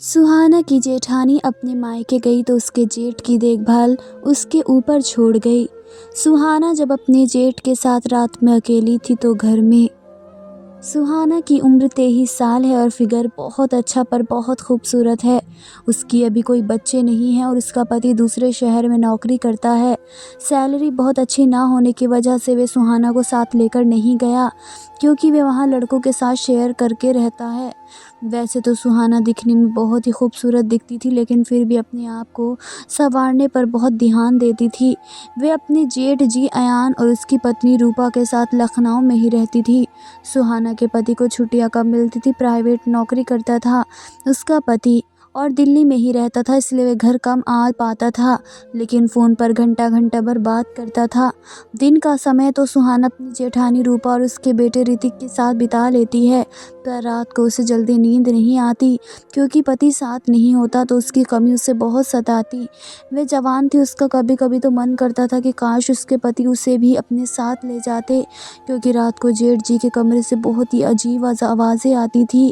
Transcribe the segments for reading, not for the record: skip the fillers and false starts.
सुहाना की जेठानी अपने मायके गई तो उसके जेठ की देखभाल उसके ऊपर छोड़ गई। सुहाना जब अपने जेठ के साथ रात में अकेली थी तो घर में सुहाना की उम्र 23 साल है और फिगर बहुत अच्छा पर बहुत खूबसूरत है। उसकी अभी कोई बच्चे नहीं हैं और उसका पति दूसरे शहर में नौकरी करता है। सैलरी बहुत अच्छी ना होने की वजह से वे सुहाना को साथ लेकर नहीं गया, क्योंकि वे वहाँ लड़कों के साथ शेयर करके रहता है। वैसे तो सुहाना दिखने में बहुत ही खूबसूरत दिखती थी, लेकिन फिर भी अपने आप को संवारने पर बहुत ध्यान देती थी। वे अपने जेठ जी अयान और उसकी पत्नी रूपा के साथ लखनऊ में ही रहती थी। सुहाना के पति को छुट्टियां कब मिलती थी, प्राइवेट नौकरी करता था उसका पति और दिल्ली में ही रहता था, इसलिए वे घर कम आ पाता था, लेकिन फ़ोन पर घंटा घंटा भर बात करता था। दिन का समय तो सुहाना अपनी जेठानी रूपा और उसके बेटे ऋतिक के साथ बिता लेती है, पर रात को उसे जल्दी नींद नहीं आती, क्योंकि पति साथ नहीं होता तो उसकी कमी उसे बहुत सताती। वे जवान थी, उसका कभी कभी तो मन करता था कि काश उसके पति उसे भी अपने साथ ले जाते, क्योंकि रात को जेठ जी के कमरे से बहुत ही अजीब आवाज़ें आती थी।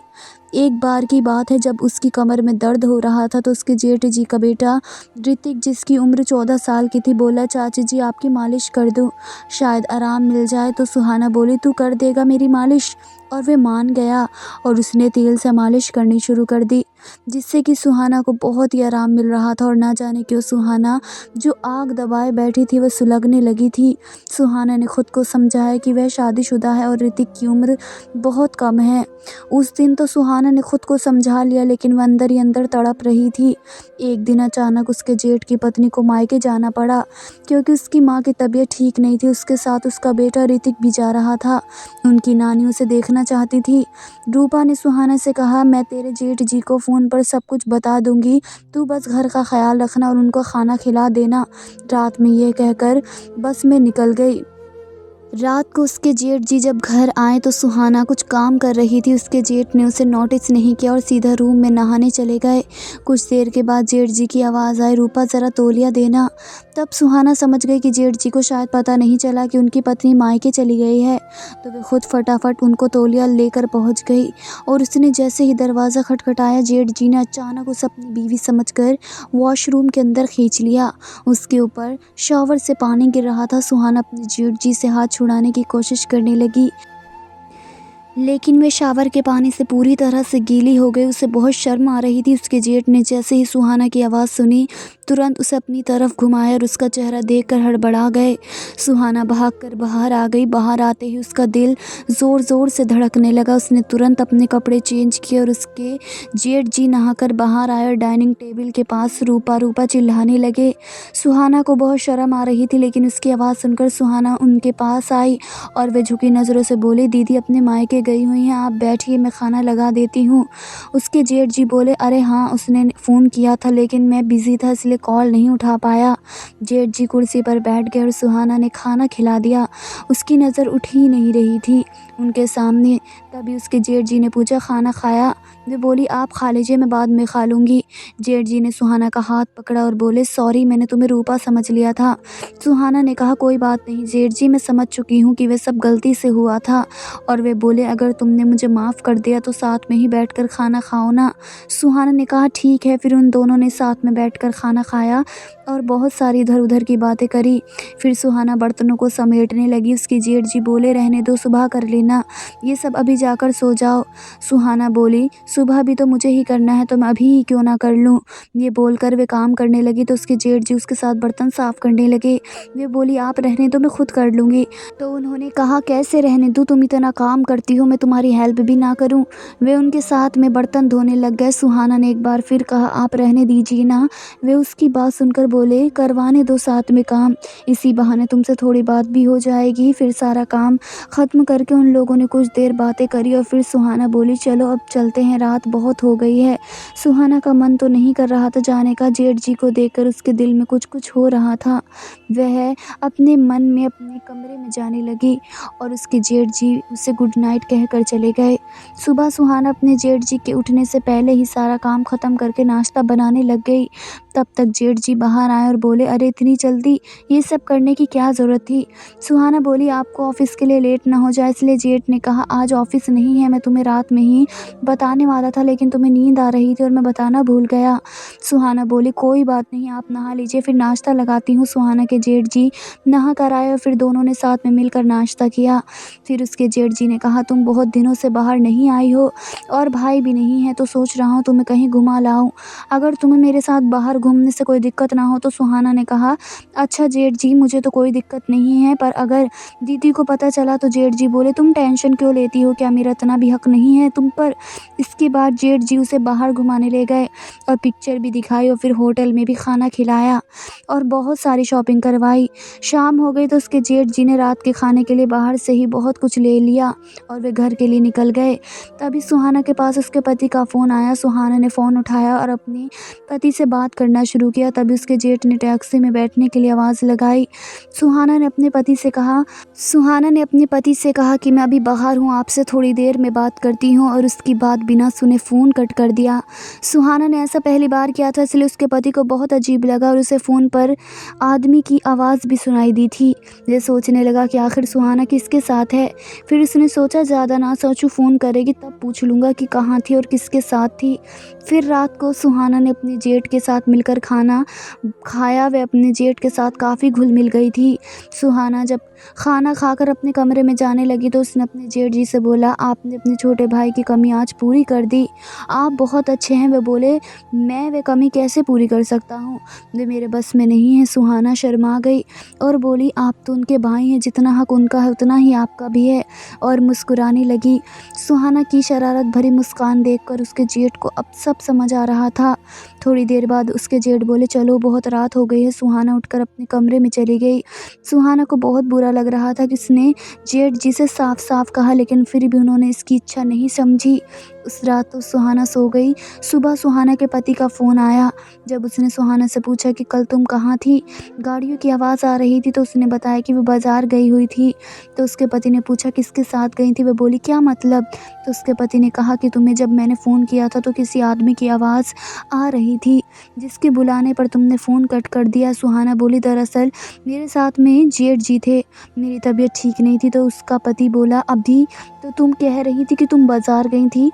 एक बार की बात है, जब उसकी कमर में दर्द हो रहा था तो उसके जेठ जी का बेटा ऋतिक, जिसकी उम्र 14 साल की थी, बोला, चाची जी आपकी मालिश कर दूं, शायद आराम मिल जाए। तो सुहाना बोली, तू कर देगा मेरी मालिश? और वे मान गया और उसने तेल से मालिश करनी शुरू कर दी, जिससे कि सुहाना को बहुत ही आराम मिल रहा था। और ना जाने क्यों सुहाना जो आग दबाए बैठी थी वह सुलगने लगी थी। सुहाना ने खुद को समझाया कि वह शादीशुदा है और ऋतिक की उम्र बहुत कम है। उस दिन तो सुहाना ने खुद को समझा लिया, लेकिन वह अंदर ही अंदर तड़प रही थी। एक दिन अचानक उसके जेठ की पत्नी को मायके जाना पड़ा, क्योंकि उसकी माँ की तबीयत ठीक नहीं थी। उसके साथ उसका बेटा ऋतिक भी जा रहा था। उनकी नानी उसे देखना चाहती थी। रूपा ने सुहाना से कहा, मैं तेरे जेठ जी को फ़ोन पर सब कुछ बता दूंगी, तू बस घर का ख्याल रखना और उनको खाना खिला देना। रात में यह कहकर बस में निकल गई। रात को उसके जेठ जी जब घर आए तो सुहाना कुछ काम कर रही थी। उसके जेठ ने उसे नोटिस नहीं किया और सीधा रूम में नहाने चले गए। कुछ देर के बाद जेठ जी की आवाज़ आई, रूपा ज़रा तौलिया देना। तब सुहाना समझ गई कि जेठ जी को शायद पता नहीं चला कि उनकी पत्नी मायके चली गई है, तो वे खुद फटाफट उनको तौलिया लेकर पहुंच गई। और उसने जैसे ही दरवाज़ा खटखटाया, जेठ जी ने अचानक उसे अपनी बीवी समझकर वॉशरूम के अंदर खींच लिया। उसके ऊपर शॉवर से पानी गिर रहा था। सुहाना अपने जेठ जी से हाथ छुड़ाने की कोशिश करने लगी, लेकिन वे शावर के पानी से पूरी तरह से गीली हो गई। उसे बहुत शर्म आ रही थी। उसके जेठ ने जैसे ही सुहाना की आवाज़ सुनी, तुरंत उसे अपनी तरफ घुमाया और उसका चेहरा देखकर हड़बड़ा गए। सुहाना भागकर बाहर आ गई। बाहर आते ही उसका दिल ज़ोर ज़ोर से धड़कने लगा। उसने तुरंत अपने कपड़े चेंज किए और उसके जेठ जी नहाकर बाहर आए और डाइनिंग टेबल के पास रूपा रूपा चिल्लाने लगे। सुहाना को बहुत शर्म आ रही थी, लेकिन उसकी आवाज़ सुनकर सुहाना उनके पास आई और वे झुकी नज़रों से बोली, दीदी अपने मायके गई हुई हैं, आप बैठिए, मैं खाना लगा देती हूँ। उसके जेठ जी बोले, अरे हाँ, उसने फ़ोन किया था लेकिन मैं बिज़ी था इसलिए कॉल नहीं उठा पाया। जेठ जी कुर्सी पर बैठ गए और सुहाना ने खाना खिला दिया। उसकी नज़र उठ ही नहीं रही थी उनके सामने। तभी उसके जेठ जी ने पूछा, खाना खाया? वे बोली, आप खा लीजिए, मैं बाद में खा लूँगी। जेठ जी ने सुहाना का हाथ पकड़ा और बोले, सॉरी, मैंने तुम्हें रूपा समझ लिया था। सुहाना ने कहा, कोई बात नहीं जेठ जी, मैं समझ चुकी हूँ कि वे सब गलती से हुआ था। और वे बोले, अगर तुमने मुझे माफ़ कर दिया तो साथ में ही बैठकर खाना खाओ ना। सुहाना ने कहा, ठीक है। फिर उन दोनों ने साथ में बैठकर खाना खाया और बहुत सारी इधर उधर की बातें करी। फिर सुहाना बर्तनों को समेटने लगी। उसकी जेठ जी बोले, रहने दो, सुबह कर लेना, ये सब अभी जाकर सो जाओ। सुहाना बोली, सुबह भी तो मुझे ही करना है तो मैं अभी ही क्यों ना कर लूँ। ये बोलकर वे काम करने लगी तो उसके जेठ जी उसके साथ बर्तन साफ़ करने लगे। वे बोली, आप रहने दो, मैं खुद कर लूँगी। तो उन्होंने कहा, कैसे रहने दूँ, तुम इतना काम करती हो, मैं तुम्हारी हेल्प भी ना करूँ। वे उनके साथ में बर्तन धोने लग गए। सुहाना ने एक बार फिर कहा, आप रहने दीजिए ना। वे उसकी बात सुनकर बोले, करवाने दो साथ में काम, इसी बहाने तुमसे थोड़ी बात भी हो जाएगी। फिर सारा काम ख़त्म करके उन लोगों ने कुछ देर बातें करी और फिर सुहाना बोली, चलो अब चलते हैं, रात बहुत हो गई है। सुहाना का मन तो नहीं कर रहा था जाने का। जेठ जी को देखकर उसके दिल में कुछ कुछ हो रहा था। वह अपने मन में अपने कमरे में जाने लगी और उसके जेठ जी उसे गुड नाइट कहकर चले गए। सुबह सुहाना अपने जेठ जी के उठने से पहले ही सारा काम ख़त्म करके नाश्ता बनाने लग गई। तब तक जेठ जी बाहर आए और बोले, अरे इतनी जल्दी ये सब करने की क्या ज़रूरत थी। सुहाना बोली, आपको ऑफ़िस के लिए लेट ना हो जाए इसलिए। जेठ ने कहा, आज ऑफ़िस नहीं है, मैं तुम्हें रात में ही बताने वाला था लेकिन तुम्हें नींद आ रही थी और मैं बताना भूल गया। सुहाना बोली, कोई बात नहीं, आप नहा लीजिए, फिर नाश्ता लगाती हूँ। सुहाना के जेठ जी नहा कर आए और फिर दोनों ने साथ में मिलकर नाश्ता किया। फिर उसके जेठ जी ने कहा, तुम बहुत दिनों से बाहर नहीं आई हो और भाई भी नहीं है, तो सोच रहा हूँ तुम्हें कहीं घुमा लाऊं, अगर तुम्हें मेरे साथ बाहर घूमने से कोई दिक्कत ना हो तो। सुहाना ने कहा, अच्छा जेठ जी, मुझे तो कोई दिक्कत नहीं है, पर अगर दीदी को पता चला तो। जेठ जी बोले, तुम टेंशन क्यों लेती हो, क्या मेरा इतना भी हक नहीं है तुम पर। इसके बाद जेठ जी उसे बाहर घुमाने ले गए और पिक्चर भी दिखाई और फिर होटल में भी खाना खिलाया और बहुत सारी शॉपिंग करवाई। शाम हो गई तो उसके जेठ जी ने रात के खाने के लिए बाहर से ही बहुत कुछ ले लिया और वे घर के लिए निकल गए। तभी सुहाना के पास उसके पति का फ़ोन आया। सुहाना ने फ़ोन उठाया और अपने पति से बात करना शुरू किया। तभी उसके जेठ ने टैक्सी में बैठने के लिए आवाज़ लगाई। सुहाना ने अपने पति से कहा कि मैं अभी बाहर हूँ, आपसे थोड़ी देर में बात करती हूँ, और उसकी बात बिना सुने फ़ोन कट कर दिया। सुहाना ने ऐसा पहली बार किया था इसलिए उसके पति को बहुत अजीब लगा और उसे फ़ोन पर आदमी की आवाज़ भी सुनाई दी थी। ये सोचने लगा कि आखिर सुहाना किसके साथ है। फिर उसने सोचा, ज़्यादा ना सोचूं, फ़ोन करेगी तब पूछ लूँगा कि कहाँ थी और किसके साथ थी। फिर रात को सुहाना ने अपने जेठ के साथ मिलकर खाना खाया। वह अपने जेठ के साथ काफ़ी घुल मिल गई थी। सुहाना जब खाना खाकर अपने कमरे में जाने लगी तो उसने अपने जेठ जी से बोला, आपने अपने छोटे भाई की कमी आज पूरी कर दी, आप बहुत अच्छे हैं। वे बोले, मैं वे कमी कैसे पूरी कर सकता हूँ, वे मेरे बस में नहीं है। सुहाना शर्मा गई और बोली, आप तो उनके भाई हैं, जितना हक उनका है उतना ही आपका भी है, और मुस्कुराने लगी। सुहाना की शरारत भरी मुस्कान देखकर उसके जेठ को अब सब समझ आ रहा था। थोड़ी देर बाद उसके जेठ बोले, चलो बहुत रात हो गई है। सुहाना उठकर अपने कमरे में चली गई। सुहाना को बहुत बुरा लग रहा था कि उसने जेठ जी से साफ साफ कहा, लेकिन फिर भी उन्होंने इसकी इच्छा नहीं समझी। उस रात तो सुहाना सो गई। सुबह सुहाना के पति का फ़ोन आया। जब उसने सुहाना से पूछा कि कल तुम कहाँ थी, गाड़ियों की आवाज़ आ रही थी, तो उसने बताया कि वो बाज़ार गई हुई थी। तो उसके पति ने पूछा, किसके साथ गई थी। वो बोली, क्या मतलब। तो उसके पति ने कहा कि तुम्हें जब मैंने फ़ोन किया था तो किसी आदमी की आवाज़ आ रही थी, जिसके बुलाने पर तुमने फ़ोन कट कर दिया। सुहाना बोली, दरअसल मेरे साथ में जेठ जी थे, मेरी तबीयत ठीक नहीं थी। तो उसका पति बोला, अभी तो तुम कह रही थी कि तुम बाज़ार गई थी।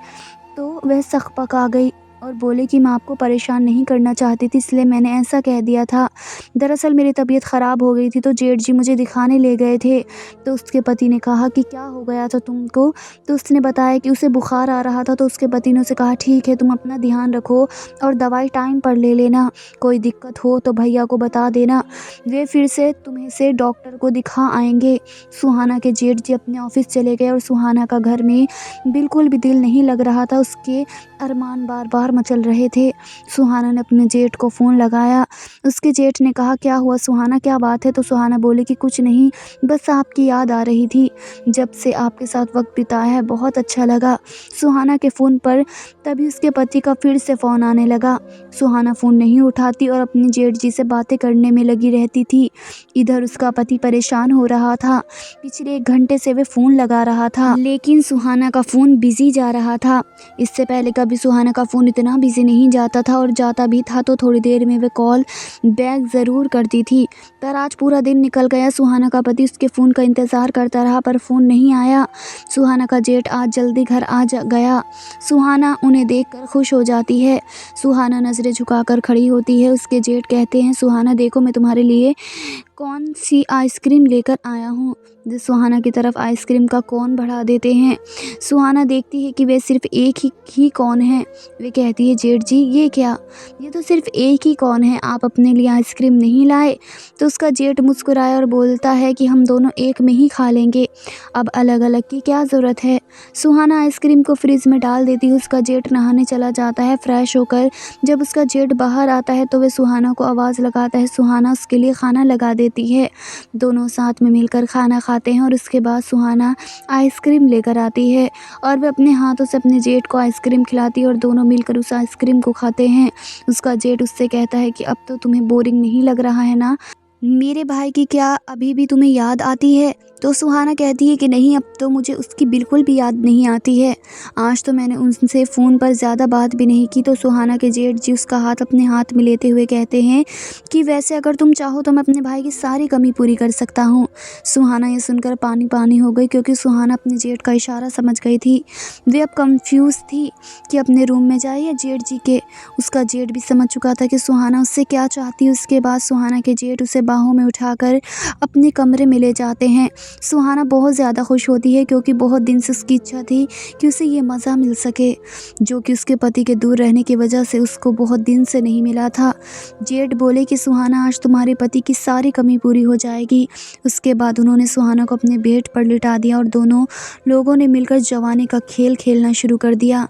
तो वह सकपक आ गई और बोले कि मैं आपको परेशान नहीं करना चाहती थी, इसलिए मैंने ऐसा कह दिया था। दरअसल मेरी तबीयत ख़राब हो गई थी तो जेठ जी मुझे दिखाने ले गए थे। तो उसके पति ने कहा कि क्या हो गया था तुमको। तो उसने बताया कि उसे बुखार आ रहा था। तो उसके पति ने उसे कहा, ठीक है, तुम अपना ध्यान रखो और दवाई टाइम पर ले लेना, कोई दिक्कत हो तो भैया को बता देना, वे फिर से तुम्हें से डॉक्टर को दिखा आएंगे। सुहाना के जेठ जी अपने ऑफिस चले गए और सुहाना का घर में बिल्कुल भी दिल नहीं लग रहा था। उसके अरमान बार बार मचल रहे थे। सुहाना ने अपने जेठ को फ़ोन लगाया। उसके जेठ ने कहा, क्या हुआ सुहाना, क्या बात है। तो सुहाना बोली कि कुछ नहीं, बस आपकी याद आ रही थी, जब से आपके साथ वक्त बिताया है बहुत अच्छा लगा। सुहाना के फ़ोन पर तभी उसके पति का फिर से फ़ोन आने लगा। सुहाना फ़ोन नहीं उठाती और अपनी जेठ जी से बातें करने में लगी रहती थी। इधर उसका पति परेशान हो रहा था। पिछले 1 घंटे से वे फ़ोन लगा रहा था लेकिन सुहाना का फ़ोन बिज़ी जा रहा था। इससे पहले कभी सुहाना का फ़ोन इतना बिज़ी नहीं जाता था, और जाता भी था तो थोड़ी देर में वे कॉल बैक ज़रूर करती थी। पर आज पूरा दिन निकल गया। सुहाना का पति उसके फ़ोन का इंतज़ार करता रहा पर फ़ोन नहीं आया। सुहाना का जेठ आज जल्दी घर आ गया। सुहाना उन्हें देखकर खुश हो जाती है। सुहाना नज़रें झुकाकर खड़ी होती है। उसके जेठ कहते हैं, सुहाना देखो, मैं तुम्हारे लिए कौन सी आइसक्रीम लेकर आया हूँ। सुहाना की तरफ आइसक्रीम का कोन बढ़ा देते हैं। सुहाना देखती है कि वे सिर्फ एक ही कोन है। वे कहती है, जेठ जी ये क्या, ये तो सिर्फ एक ही कोन है, आप अपने लिए आइसक्रीम नहीं लाए। तो उसका जेठ मुस्कुराया और बोलता है कि हम दोनों एक में ही खा लेंगे, अब अलग अलग की क्या ज़रूरत है। सुहाना आइसक्रीम को फ्रिज में डाल देती है। उसका जेठ नहाने चला जाता है फ्रेश होकर। जब उसका जेठ बाहर आता है तो वे सुहाना को आवाज़ लगाता है। सुहाना उसके लिए खाना लगा देती है। दोनों साथ में मिलकर खाना खाते हैं और उसके बाद सुहाना आइसक्रीम लेकर आती है और वे अपने हाथों से अपने जेठ को आइसक्रीम खिलाती है और दोनों मिलकर उस आइसक्रीम को खाते हैं। उसका जेठ उससे कहता है कि अब तो तुम्हें बोरिंग नहीं लग रहा है ना। मेरे भाई की क्या अभी भी तुम्हें याद आती है? तो सुहाना कहती है कि नहीं, अब तो मुझे उसकी बिल्कुल भी याद नहीं आती है। आज तो मैंने उनसे फ़ोन पर ज़्यादा बात भी नहीं की। तो सुहाना के जेठ जी उसका हाथ अपने हाथ में लेते हुए कहते हैं कि वैसे अगर तुम चाहो तो मैं अपने भाई की सारी कमी पूरी कर सकता हूँ। सुहाना ये सुनकर पानी पानी हो गई, क्योंकि सुहाना अपने जेठ का इशारा समझ गई थी। वे अब कंफ्यूज थी कि अपने रूम में जाए या जेठ जी के। उसका जेठ भी समझ चुका था कि सुहाना उससे क्या चाहती है। उसके बाद सुहाना के जेठ उसे बाहों में उठाकर अपने कमरे में ले जाते हैं। सुहाना बहुत ज़्यादा खुश होती है, क्योंकि बहुत दिन से उसकी इच्छा थी कि उसे ये मज़ा मिल सके जो कि उसके पति के दूर रहने की वजह से उसको बहुत दिन से नहीं मिला था। जेठ बोले कि सुहाना, आज तुम्हारे पति की सारी कमी पूरी हो जाएगी। उसके बाद उन्होंने सुहाना को अपने बेड पर लिटा दिया और दोनों लोगों ने मिलकर जवानी का खेल खेलना शुरू कर दिया।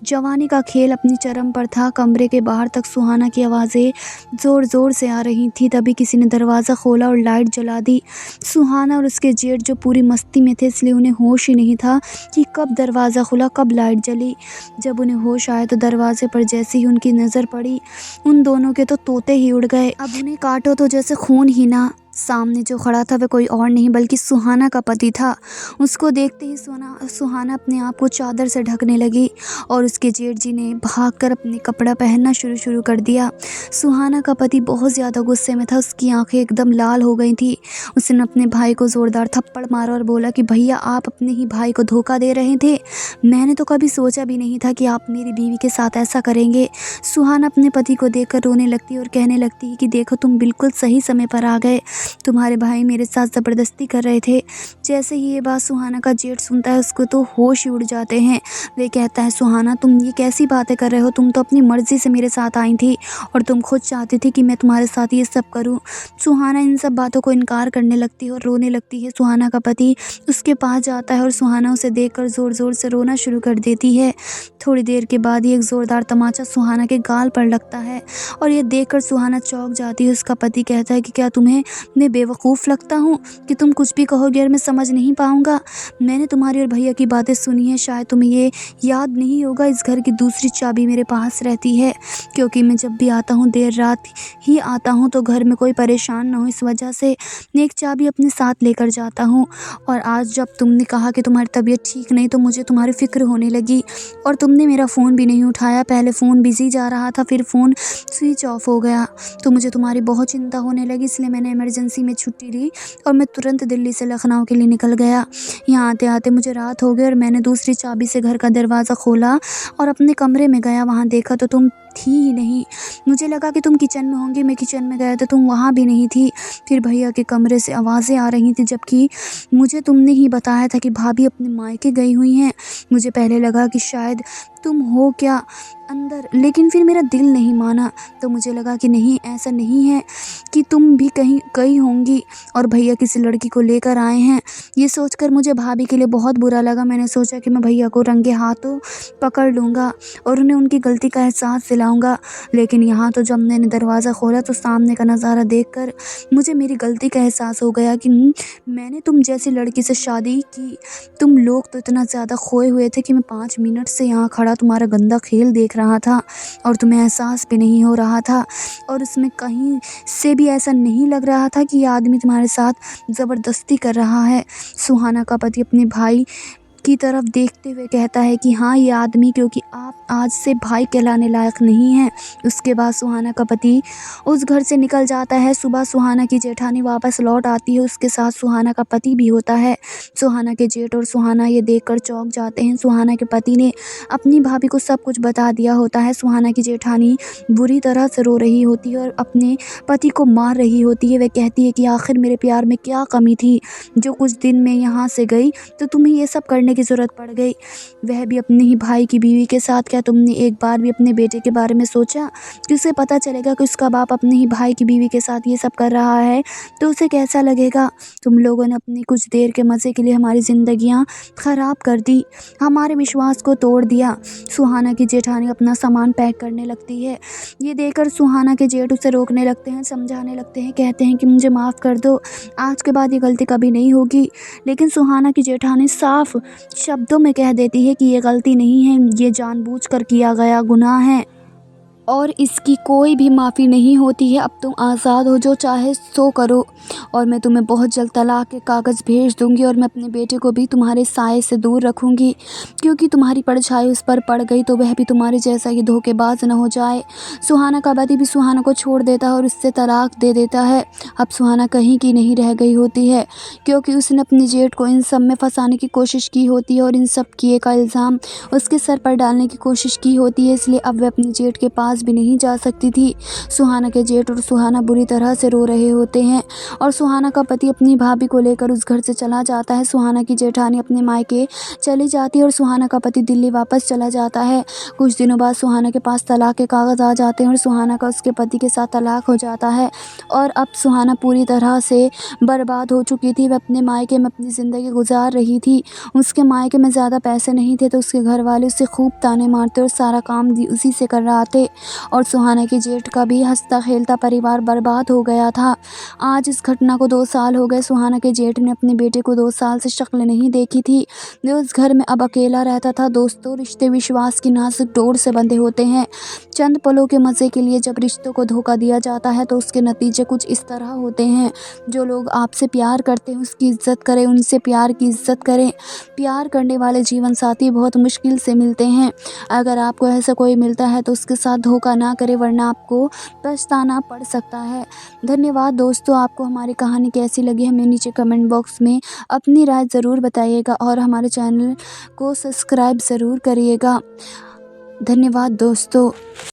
जवानी का खेल अपनी चरम पर था। कमरे के बाहर तक सुहाना की आवाज़ें ज़ोर ज़ोर से आ रही थी। तभी किसी ने दरवाज़ा खोला और लाइट जला दी। सुहाना और उसके जेठ जो पूरी मस्ती में थे, इसलिए उन्हें होश ही नहीं था कि कब दरवाज़ा खुला, कब लाइट जली। जब उन्हें होश आया तो दरवाजे पर जैसे ही उनकी नज़र पड़ी, उन दोनों के तो तोते ही उड़ गए। अब उन्हें काटो तो जैसे खून ही ना। सामने जो खड़ा था वह कोई और नहीं बल्कि सुहाना का पति था। उसको देखते ही सुहाना अपने आप को चादर से ढकने लगी और उसके जेठ जी ने भागकर अपने कपड़ा पहनना शुरू कर दिया। सुहाना का पति बहुत ज़्यादा गुस्से में था। उसकी आंखें एकदम लाल हो गई थी। उसने अपने भाई को ज़ोरदार थप्पड़ मारा और बोला कि भैया, आप अपने ही भाई को धोखा दे रहे थे। मैंने तो कभी सोचा भी नहीं था कि आप मेरी बीवी के साथ ऐसा करेंगे। सुहाना अपने पति को देखकर रोने लगती और कहने लगती है कि देखो, तुम बिल्कुल सही समय पर आ गए। तुम्हारे भाई मेरे साथ ज़बरदस्ती कर रहे थे। जैसे ही ये बात सुहाना का जेठ सुनता है, उसको तो होश ही उड़ जाते हैं। वे कहता है, सुहाना, तुम ये कैसी बातें कर रहे हो? तुम तो अपनी मर्ज़ी से मेरे साथ आई थी और तुम खुद चाहती थी कि मैं तुम्हारे साथ ये सब करूं। सुहाना इन सब बातों को इनकार करने लगती है और रोने लगती है। सुहाना का पति उसके पास जाता है और सुहाना उसे देखकर ज़ोर ज़ोर से रोना शुरू कर देती है। थोड़ी देर के बाद ही एक ज़ोरदार तमाचा सुहाना के गाल पर लगता है और ये देखकर सुहाना चौंक जाती है। उसका पति कहता है कि क्या तुम्हें मैं बेवकूफ़ लगता हूँ कि तुम कुछ भी कहोगे और मैं समझ नहीं पाऊँगा? मैंने तुम्हारी और भैया की बातें सुनी है। शायद तुम्हें ये याद नहीं होगा, इस घर की दूसरी चाबी मेरे पास रहती है, क्योंकि मैं जब भी आता हूँ देर रात ही आता हूँ तो घर में कोई परेशान ना हो, इस वजह से मैं एक चाबी अपने साथ लेकर जाता हूँ। और आज जब तुमने कहा कि तुम्हारी तबीयत ठीक नहीं, तो मुझे तुम्हारी फ़िक्र होने लगी और तुमने मेरा फ़ोन भी नहीं उठाया। पहले फ़ोन बिज़ी जा रहा था, फिर फ़ोन स्विच ऑफ हो गया, तो मुझे तुम्हारी बहुत चिंता होने लगी। इसलिए मैंने इमरजेंसी में छुट्टी ली और मैं तुरंत दिल्ली से लखनऊ के लिए निकल गया। यहाँ आते आते मुझे रात हो गई और मैंने दूसरी चाबी से घर का दरवाज़ा खोला और अपने कमरे में गया। वहाँ देखा तो तुम थी ही नहीं। मुझे लगा कि तुम किचन में होंगी। मैं किचन में गया तो तुम वहाँ भी नहीं थी। फिर भैया के कमरे से आवाज़ें आ रही थी, जबकि मुझे तुमने ही बताया था कि भाभी अपने मायके गई हुई हैं। मुझे पहले लगा कि शायद तुम हो क्या अंदर, लेकिन फिर मेरा दिल नहीं माना। तो मुझे लगा कि नहीं, ऐसा नहीं है कि तुम भी कहीं गई होंगी और भैया किसी लड़की को लेकर आए हैं। ये सोचकर मुझे भाभी के लिए बहुत बुरा लगा। मैंने सोचा कि मैं भैया को रंगे हाथों पकड़ लूँगा और उन्हें उनकी गलती का एहसास दिलाऊँगा। लेकिन यहाँ तो जब मैंने दरवाज़ा खोला तो सामने का नज़ारा देखकर मुझे मेरी गलती का एहसास हो गया कि मैंने तुम जैसी लड़की से शादी की। तुम लोग तो इतना ज़्यादा खोए हुए थे कि मैं 5 मिनट से यहाँ खड़ा तुम्हारा गंदा खेल देख रहा था और तुम्हें एहसास भी नहीं हो रहा था। और उसमें कहीं से भी ऐसा नहीं लग रहा था कि ये आदमी तुम्हारे साथ ज़बरदस्ती कर रहा है। सुहाना का पति अपने भाई की तरफ देखते हुए कहता है कि हाँ, ये आदमी, क्योंकि आप आज से भाई कहलाने लायक नहीं हैं। उसके बाद सुहाना का पति उस घर से निकल जाता है। सुबह सुहाना की जेठानी वापस लौट आती है, उसके साथ सुहाना का पति भी होता है। सुहाना के जेठ और सुहाना ये देखकर चौंक जाते हैं। सुहाना के पति ने अपनी भाभी को सब कुछ बता दिया होता है। सुहाना की जेठानी बुरी तरह से रो रही होती है और अपने पति को मार रही होती है। वह कहती है कि आखिर मेरे प्यार में क्या कमी थी जो कुछ दिन में यहाँ से गई तो तुम्हें ये सब करने की ज़रूरत पड़ गई, वह भी अपने ही भाई की बीवी के साथ। क्या तुमने एक बार भी अपने बेटे के बारे में सोचा कि उसे पता चलेगा कि उसका बाप अपने ही भाई की बीवी के साथ ये सब कर रहा है तो उसे कैसा लगेगा? तुम लोगों ने अपनी कुछ देर के मज़े के लिए हमारी ज़िंदगियाँ ख़राब कर दी, हमारे विश्वास को तोड़ दिया। सुहाना की जेठानी अपना सामान पैक करने लगती है। ये देखकर सुहाना के जेठ उसे रोकने लगते हैं, समझाने लगते हैं, कहते हैं कि मुझे माफ़ कर दो, आज के बाद ये गलती कभी नहीं होगी। लेकिन सुहाना की जेठानी साफ शब्दों में कह देती है कि ये गलती नहीं है, ये जानबूझकर किया गया गुनाह है। और इसकी कोई भी माफ़ी नहीं होती है। अब तुम आज़ाद हो, जो चाहे सो करो, और मैं तुम्हें बहुत जल्द तलाक के कागज़ भेज दूँगी और मैं अपने बेटे को भी तुम्हारे साये से दूर रखूँगी, क्योंकि तुम्हारी परछाई उस पर पड़ गई तो वह भी तुम्हारे जैसा ही धोखेबाज न हो जाए। सुहाना का पति भी सुहाना को छोड़ देता है और उससे तलाक दे देता है। अब सुहाना कहीं की नहीं रह गई होती है, क्योंकि उसने अपने जेठ को इन सब में फंसाने की कोशिश की होती है और इन सब किए का इल्ज़ाम उसके सर पर डालने की कोशिश की होती है। इसलिए अब वह अपने जेठ के पास भी नहीं जा सकती थी। सुहाना के जेठ और सुहाना बुरी तरह से रो रहे होते हैं और सुहाना का पति अपनी भाभी को लेकर उस घर से चला जाता है। सुहाना की जेठानी अपने मायके चली जाती है और सुहाना का पति दिल्ली वापस चला जाता है। कुछ दिनों बाद सुहाना के पास तलाक के कागज़ आ जाते हैं और सुहाना का उसके पति के साथ तलाक हो जाता है और अब सुहाना पूरी तरह से बर्बाद हो चुकी थी। वह अपने मायके में अपनी ज़िंदगी गुजार रही थी। उसके मायके में ज़्यादा पैसे नहीं थे तो उसके घर वाले उसे खूब ताने मारते और सारा काम भी उसी से करवाते और सुहाना के जेठ का भी हंसता खेलता परिवार बर्बाद हो गया था। आज इस घटना को 2 साल हो गए। सुहाना के जेठ ने अपने बेटे को 2 साल से शक्ल नहीं देखी थी। वो उस घर में अब अकेला रहता था। दोस्तों, रिश्ते विश्वास की नाजुक डोर से बंधे होते हैं। चंद पलों के मज़े के लिए जब रिश्तों को धोखा दिया जाता है तो उसके नतीजे कुछ इस तरह होते हैं। जो लोग आपसे प्यार करते हैं उसकी इज़्ज़त करें, उनसे प्यार की इज़्ज़त करें। प्यार करने वाले जीवन साथी बहुत मुश्किल से मिलते हैं। अगर आपको ऐसा कोई मिलता है तो उसके साथ धोखा ना करें, वरना आपको पछताना पड़ सकता है। धन्यवाद दोस्तों। आपको हमारी कहानी कैसी लगी हमें नीचे कमेंट बॉक्स में अपनी राय ज़रूर बताइएगा और हमारे चैनल को सब्सक्राइब ज़रूर करिएगा। धन्यवाद दोस्तों।